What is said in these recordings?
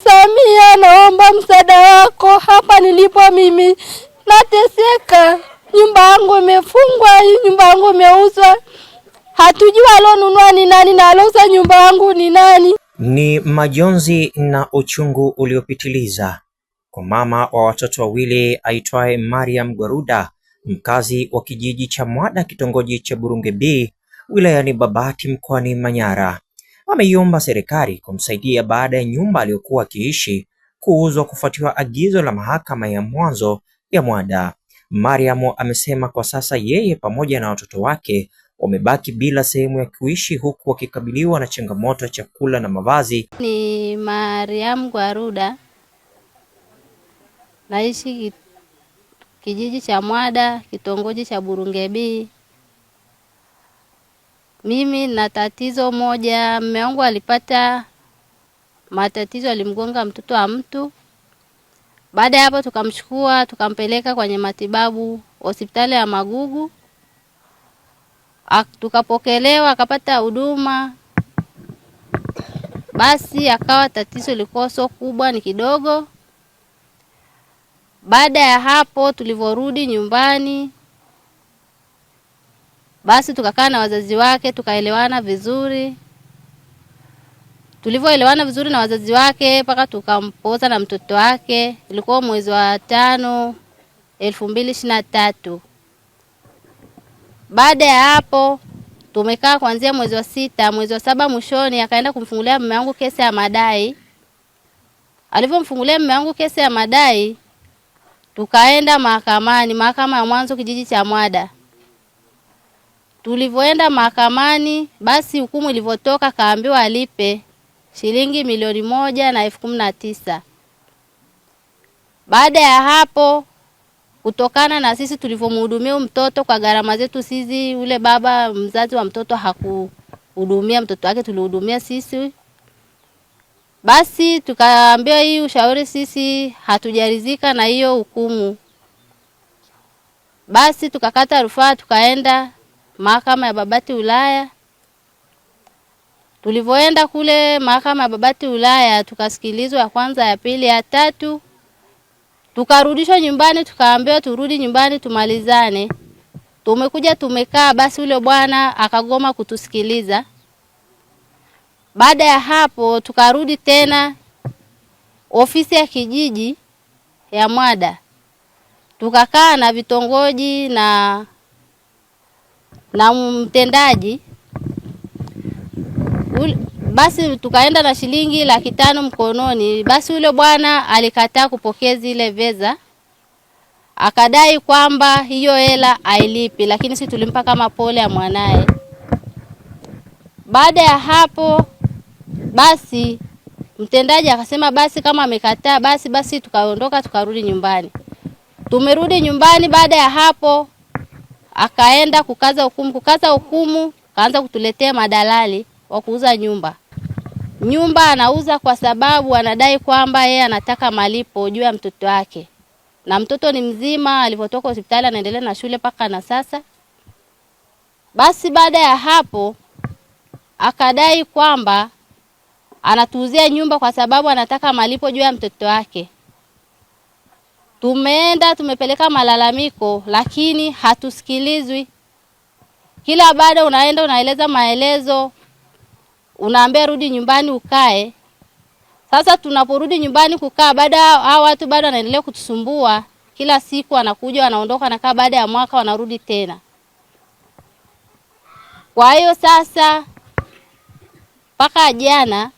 Samia, naomba msaada wako. Hapa nilipo mimi nateseka. Nyumba yangu imefungwa, nyumba yangu imeuzwa. Hatujui alonunua ni nani na alouza nyumba yangu ni nani. Ni majonzi na uchungu uliopitiliza kwa mama wa watoto wawili aitwaye Mariam Gwaruda, mkazi wa kijiji cha Mwada, kitongoji cha Burunge B, wilayani Babati, mkoani Manyara. Ameiomba serikali kumsaidia baada ya nyumba aliyokuwa akiishi kuuzwa kufuatia agizo la mahakama ya mwanzo ya Mwada. Mariam amesema kwa sasa yeye pamoja na watoto wake wamebaki bila sehemu ya kuishi, huku wakikabiliwa na changamoto ya chakula na mavazi. Ni Mariam Gwaruda, naishi kijiji cha Mwada, kitongoji cha Burunge B. Mimi na tatizo moja, mume wangu alipata matatizo, alimgonga mtoto wa mtu. Baada ya hapo tukamchukua tukampeleka kwenye matibabu hospitali ya Magugu. Tukapokelewa, akapata huduma. Basi akawa tatizo liko so kubwa ni kidogo. Baada ya hapo tulivorudi nyumbani, basi tukakaa na wazazi wake tukaelewana vizuri. Tulivyoelewana vizuri na wazazi wake mpaka tukampoza na mtoto wake, ilikuwa mwezi wa 5 2023. Baada ya hapo tumekaa kuanzia mwezi wa 6, mwezi wa 7 mwishoni akaenda kumfungulia mume wangu kesi ya madai. Alivyomfungulia mume wangu kesi ya madai, tukaenda mahakamani, mahakama ya mwanzo kijiji cha Mwada. Tulivyoenda mahakamani, basi hukumu ilivyotoka kaambiwa alipe shilingi 1,19,000. Baada ya hapo, kutokana na sisi tulivyomhudumia mtoto kwa gharama zetu sisi, ule baba mzazi wa mtoto hakuhudumia mtoto wake, tulihudumia sisi. Basi tukaambiwa hii ushauri sisi hatujaridhika na hiyo hukumu. Basi tukakata rufaa tukaenda mahakama ya Babati Ulaya. Tulivyoenda kule mahakama ya Babati Ulaya tukasikilizwa ya kwanza, ya pili, ya tatu. Tukarudishwa nyumbani, tukaambiwa turudi nyumbani tumalizane. Tumekuja tumekaa, basi ule bwana akagoma kutusikiliza. Baada ya hapo tukarudi tena ofisi ya kijiji ya Mwada. Tukakaa na vitongoji na mtendaji. Basi tukaenda na shilingi 500,000 mkononi. Basi ule bwana alikataa kupokea zile veza. Akadai kwamba hiyo hela hailipi, lakini sisi tulimpa kama pole ya mwanae. Baada ya hapo basi mtendaji akasema basi kama amekataa basi tukaondoka tukarudi nyumbani. Tumerudi nyumbani. Baada ya hapo akaenda kukaza hukumu, kaanza kutuletea madalali wa kuuza nyumba. Nyumba anauza kwa sababu anadai kwamba yeye anataka malipo juu ya mtoto wake. Na mtoto ni mzima, alipotoka hospitali anaendelea na shule paka na sasa. Basi baada ya hapo akadai kwamba anatuuzia nyumba kwa sababu anataka malipo juu ya mtoto wake. Tumeenda tumepeleka malalamiko, lakini hatusikilizwi. Kila baada unaenda unaeleza maelezo, unaambia rudi nyumbani ukae. Sasa tunaporudi nyumbani kukaa, baada hao watu bado wanaendelea kutusumbua. Kila siku anakuja anaondoka, anakaa, baada ya mwaka wanarudi tena. Kwa hiyo sasa paka jana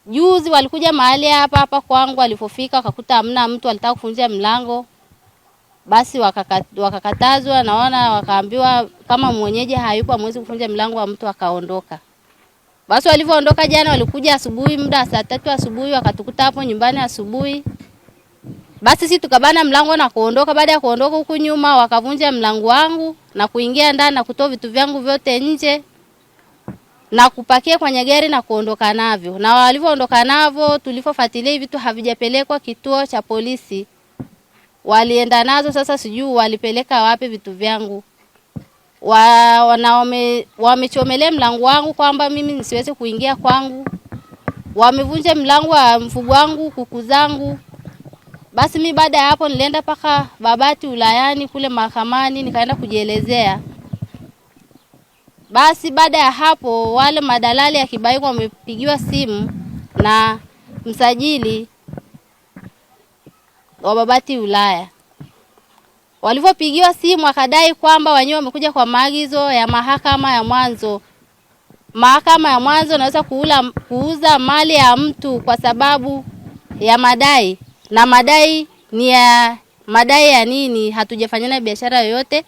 juzi walikuja mahali hapa kwangu, walipofika wakakuta hamna mtu, alitaka kufunja mlango. Basi wakakatazwa, naona wakaambiwa kama mwenyeji hayupo hamwezi kufunja mlango wa mtu, akaondoka. Basi walivyoondoka jana walikuja asubuhi, muda saa 3 asubuhi, wakatukuta hapo nyumbani asubuhi. Basi sisi tukabana mlango na kuondoka. Baada ya kuondoka huku nyuma wakavunja mlango wangu na kuingia ndani na kutoa vitu vyangu vyote nje na kupakia kwenye gari na kuondoka navyo. Na walivyoondoka navyo, tulipofuatilia vitu havijapelekwa kituo cha polisi. Walienda nazo, sasa sijui walipeleka wapi vitu vyangu. Wamechomelea mlango wangu kwamba mimi nisiweze kuingia kwangu. wamevunja mlango wa mfugo wangu, kuku zangu. Basi mimi baada ya hapo nilienda paka Babati wilayani kule mahakamani, nikaenda kujielezea. Basi baada ya hapo wale madalali ya Kibaigwa wamepigiwa simu na msajili wa Babati wilaya. Walipopigiwa simu akadai kwamba wenyewe wamekuja kwa maagizo ya mahakama ya mwanzo. Mahakama ya mwanzo inaweza kuuza mali ya mtu kwa sababu ya madai, na madai ni madai ya nini? Hatujafanyana biashara yoyote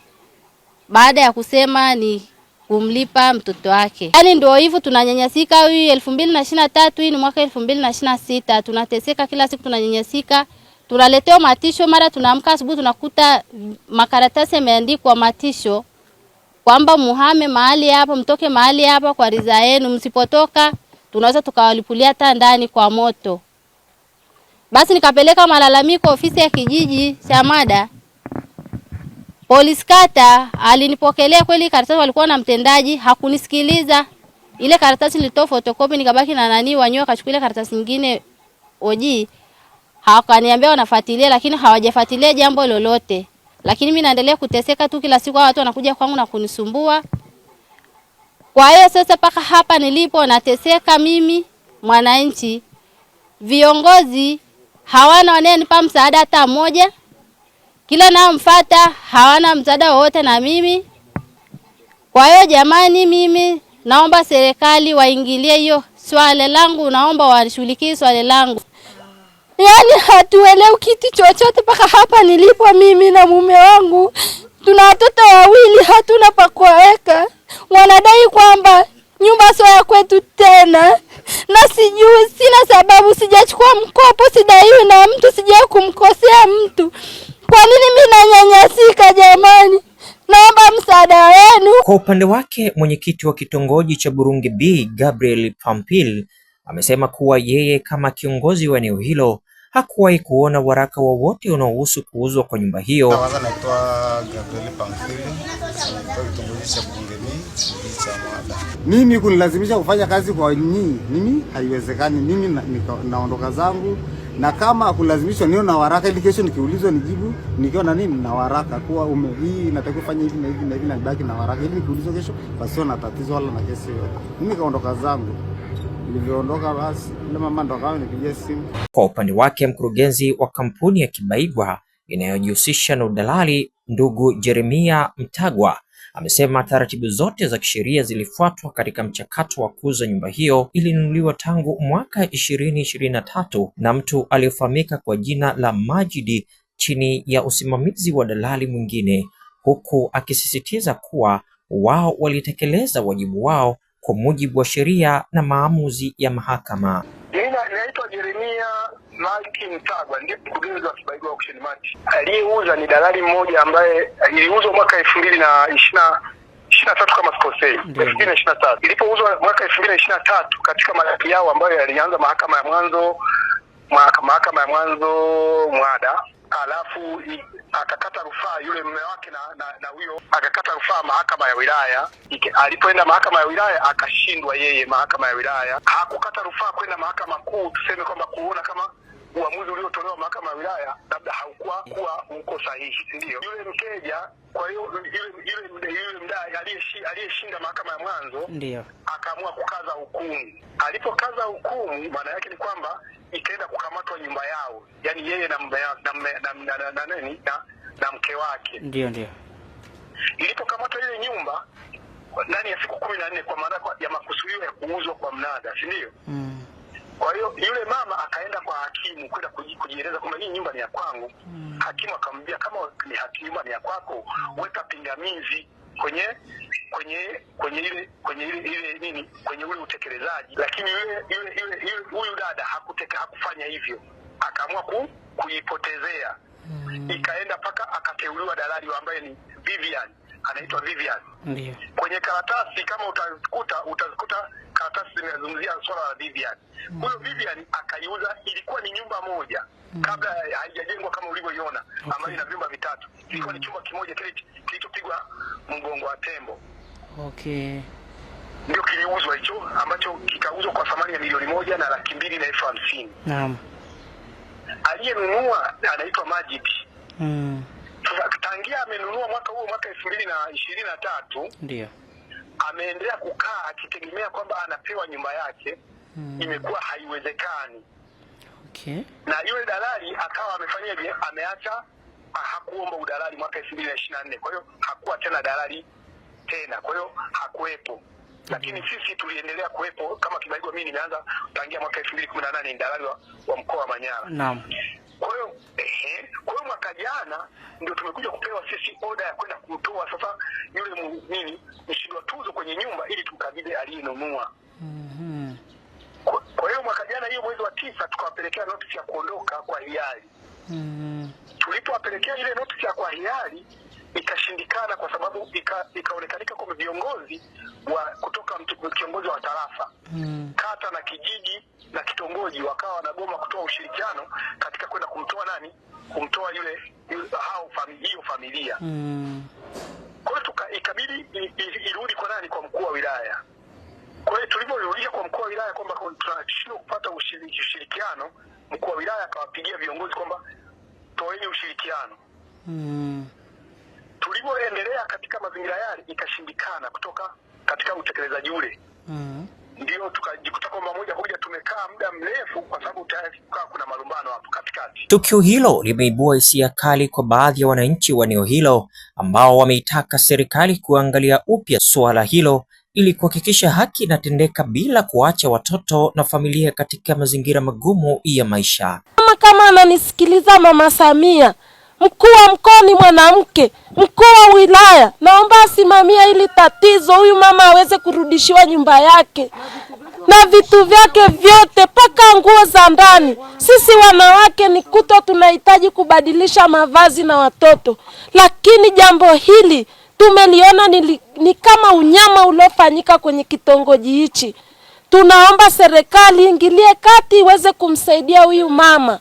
baada ya kusema ni kumlipa mtoto wake. Yaani ndio hivyo tunanyanyasika. Hii 2023, hii ni mwaka 2026, tunateseka kila siku, tunanyanyasika. Tunaletewa matisho, mara tunaamka asubuhi tunakuta makaratasi yameandikwa matisho kwamba muhame mahali hapa, mtoke mahali hapa kwa ridhaa yenu, msipotoka tunaweza tukawalipulia hata ndani kwa moto. Basi nikapeleka malalamiko ofisi ya kijiji cha Mada. Polisi kata alinipokelea kweli, karatasi walikuwa na mtendaji, hakunisikiliza. Ile karatasi nilitoa photocopy nikabaki na nani, wanyoa akachukua karatasi nyingine oji. Hawakaniambia wanafuatilia, lakini hawajafuatilia jambo lolote. Lakini mimi naendelea kuteseka tu, kila siku watu wanakuja kwangu na kunisumbua. Kwa hiyo sasa paka hapa nilipo nateseka mimi mwananchi. Viongozi hawana wananipa msaada hata mmoja. Kila nao mfuata hawana msaada wote na mimi. Kwa hiyo jamani, mimi naomba serikali waingilie hiyo swala langu, naomba washughulikie swala langu. Yaani hatuelewi kitu chochote paka hapa nilipo mimi na mume wangu. Tuna watoto wawili, hatuna pa kuweka. Wanadai kwamba nyumba sio ya kwetu tena. Na sijui, sina sababu, sijachukua mkopo, sidaiwi na mtu, sija kumkosea mtu. Kwa nini mimi nanyanyasika jamani? Naomba msaada wenu. Kwa upande wake mwenyekiti wa kitongoji cha Burunge B, Gabriel Pampil, amesema kuwa yeye kama kiongozi wa eneo hilo hakuwahi kuona waraka wowote unaohusu kuuzwa kwa nyumba hiyo. Kwanza naitwa Gabriel Pampil, kutoka kitongoji cha Burunge B, kijiji cha Mada. Mimi kunilazimisha kufanya kazi kwa nyinyi, mimi haiwezekani. Mimi naondoka zangu, na kama kulazimishwa nione na waraka ili kesho nikiulizwa nijibu nikiwa na nini na waraka kuwa hii natakiwa kufanya hivi na hivi na hivi, na nibaki na waraka ili nikiulizwa kesho pasio na tatizo wala na kesi yoyote. Mimi kaondoka zangu. Nilivyoondoka basi ile mama ndo akawa nipigia simu. Kwa upande wake mkurugenzi wa kampuni ya Kibaigwa inayojihusisha na udalali ndugu Jeremia Mtagwa amesema taratibu zote za kisheria zilifuatwa katika mchakato wa kuuza nyumba hiyo. Ilinunuliwa tangu mwaka 2023 na mtu aliyofahamika kwa jina la Majidi chini ya usimamizi wa dalali mwingine, huku akisisitiza kuwa wao walitekeleza wajibu wao kwa mujibu wa sheria na maamuzi ya mahakama. Naitwa Jeremia Mtagwa, ndiye mkurugenzi wa Kibaigwa Auction Mart. Aliyeuza ni dalali mmoja ambaye iliuzwa mwaka 2023 kama sikosei, 2023. Ilipouzwa mwaka 2023 katika madai yao ambayo yalianza mahakama ya mwanzo Mwada, alafu akakata rufaa yule mume wake na huyo akakata rufaa mahakama ya wilaya. Alipoenda mahakama ya wilaya akashindwa yeye, mahakama ya wilaya hakukata rufaa kwenda mahakama kuu, tuseme kwamba kuona kama uamuzi uliotolewa mahakama ya wilaya labda haukuwa uko sahihi, ndio yule mteja. Kwa hiyo yule mdai aliyeshinda mahakama ya mwanzo ndio akaamua kukaza hukumu. Alipokaza hukumu, maana yake ni kwamba ikaenda kukamatwa nyumba yao, yani yeye na mke wake. Ndio ilipokamatwa ile nyumba ndani ya siku 14 kwa maana ya makusudio ya kuuzwa kwa mnada, si ndio? Kwa hiyo yule mama akaenda kwa hakimu kwenda kujieleza kwamba hii nyumba ni ya kwangu. Hakimu akamwambia kama ni nyumba ni ya kwako, weka pingamizi kwenye ule utekelezaji. Lakini huyu dada hakufanya hivyo, akaamua kuipotezea. Ikaenda paka akateuliwa dalali ambaye ni Vivian, anaitwa Vivian. Ndio. Kwenye karatasi kama utazikuta karatasi zinazungumzia swala la Vivian. Huyo Vivian akaiuza, ilikuwa ni nyumba moja kabla haijajengwa kama ulivyoiona, ambayo ina vyumba vitatu. Ilikuwa ni chumba kimoja kilichopigwa mgongo wa tembo. Okay. ndio kiliuzwa hicho, ambacho kikauzwa kwa thamani ya $1,250,000. Naam. Aliyenunua anaitwa Majid. Tangia amenunua mwaka 2023 ndio ameendelea kukaa akitegemea kwamba anapewa nyumba yake. Imekuwa haiwezekani. Okay. Na yule dalali akawa amefanyaje, ameacha, hakuomba udalali mwaka 2024. Kwa hiyo hakuwa tena dalali tena, kwa hiyo hakuepo. Lakini sisi tuliendelea kuwepo kama Kibaigwa. Mimi nimeanza tangia mwaka 2018 ni dalali wa mkoa wa Manyara. Naam. Kwa hiyo mwaka jana ndio tumekuja kupewa sisi oda ya kwenda kumtoa sasa yule mshindwa tuzo kwenye nyumba ili tukabidhi aliyenunua. Kwa hiyo mwaka jana hiyo mwezi wa 9 tukawapelekea notice ya kuondoka kwa hiari. Tulipowapelekea ile notice ya kwa hiari ikashindikana, kwa sababu ikaonekanika kwamba viongozi kutoka kiongozi wa tarafa, kata na kijiji na kitongoji wakawa wanagoma kutoa ushirikiano katika kwenda kumtoa hiyo familia. Kwa hiyo ikabidi irudi kwa kwa mkuu wa wilaya. Kwa hiyo tuliporudi kwa mkuu wa wilaya kwamba tunashindwa kupata ushirikiano, mkuu wa wilaya akawapigia viongozi kwamba toeni ushirikiano. Tulipoendelea katika mazingira yale ikashindikana kutoka katika utekelezaji ule. Ndio tukajikuta kwamba moja tumekaa muda mrefu, kwa sababu tayari kuna malumbano hapo katikati. Tukio hilo limeibua hisia kali kwa baadhi ya wananchi wa eneo hilo ambao wameitaka serikali kuangalia upya suala hilo ili kuhakikisha haki inatendeka bila kuacha watoto na familia katika mazingira magumu ya maisha. Kama ananisikiliza Mama Samia, mkuu wa mkoa ni mwanamke, mkuu wa wilaya, naomba asimamia hili tatizo, huyu mama aweze kurudishiwa nyumba yake na vitu vyake vyote, paka nguo za ndani. Sisi wanawake ni tunahitaji kubadilisha mavazi na watoto, lakini jambo hili tumeliona ni kama unyama uliofanyika kwenye kitongoji hichi. Tunaomba serikali ingilie kati iweze kumsaidia huyu mama.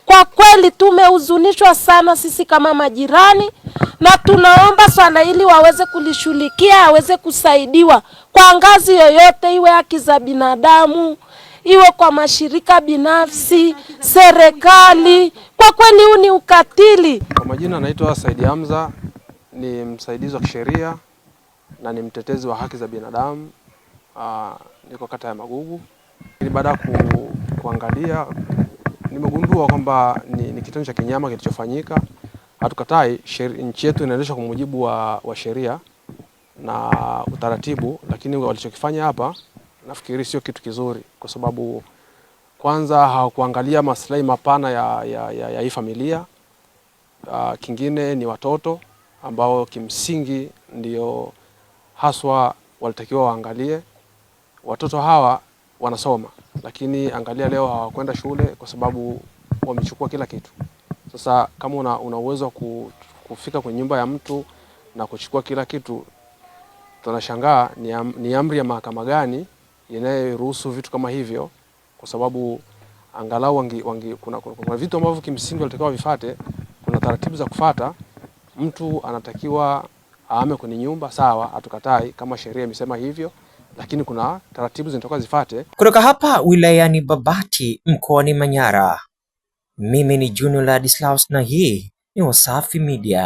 Kwa kweli tumehuzunishwa sana sisi kama majirani, na tunaomba swala hili waweze kulishughulikia, aweze kusaidiwa kwa ngazi yoyote, iwe haki za binadamu, iwe kwa mashirika binafsi, serikali. Kwa kweli huu ni ukatili. Kwa majina naitwa Saidi Hamza, ni msaidizi wa kisheria na ni mtetezi wa haki za binadamu. Niko kata ya Magugu. Baada ya kuangalia nimegundua kwamba ni kitendo cha kinyama kilichofanyika. Hatukatai, nchi yetu inaendeshwa kwa mujibu wa sheria na utaratibu, lakini walichokifanya hapa nafikiri sio kitu kizuri, kwa sababu kwanza hawakuangalia maslahi mapana ya hii familia. Kingine ni watoto ambao kimsingi ndio haswa walitakiwa waangalie. Watoto hawa wanasoma, lakini angalia leo hawakwenda shule kwa sababu wamechukua kila kitu. Sasa kama una uwezo wa kufika kwenye nyumba ya mtu na kuchukua kila kitu, tunashangaa ni amri ya mahakama gani inayoruhusu vitu kama hivyo, kwa sababu angalau kuna vitu ambavyo kimsingi walitakiwa vifate. Kuna taratibu za kufuata. Mtu anatakiwa aame kwenye nyumba, sawa, hatukatai kama sheria imesema hivyo, lakini kuna taratibu zinatakiwa zifate. Kutoka hapa wilayani Babati mkoani Manyara, mimi ni Junior Ladislaus na hii ni Wasafi Media.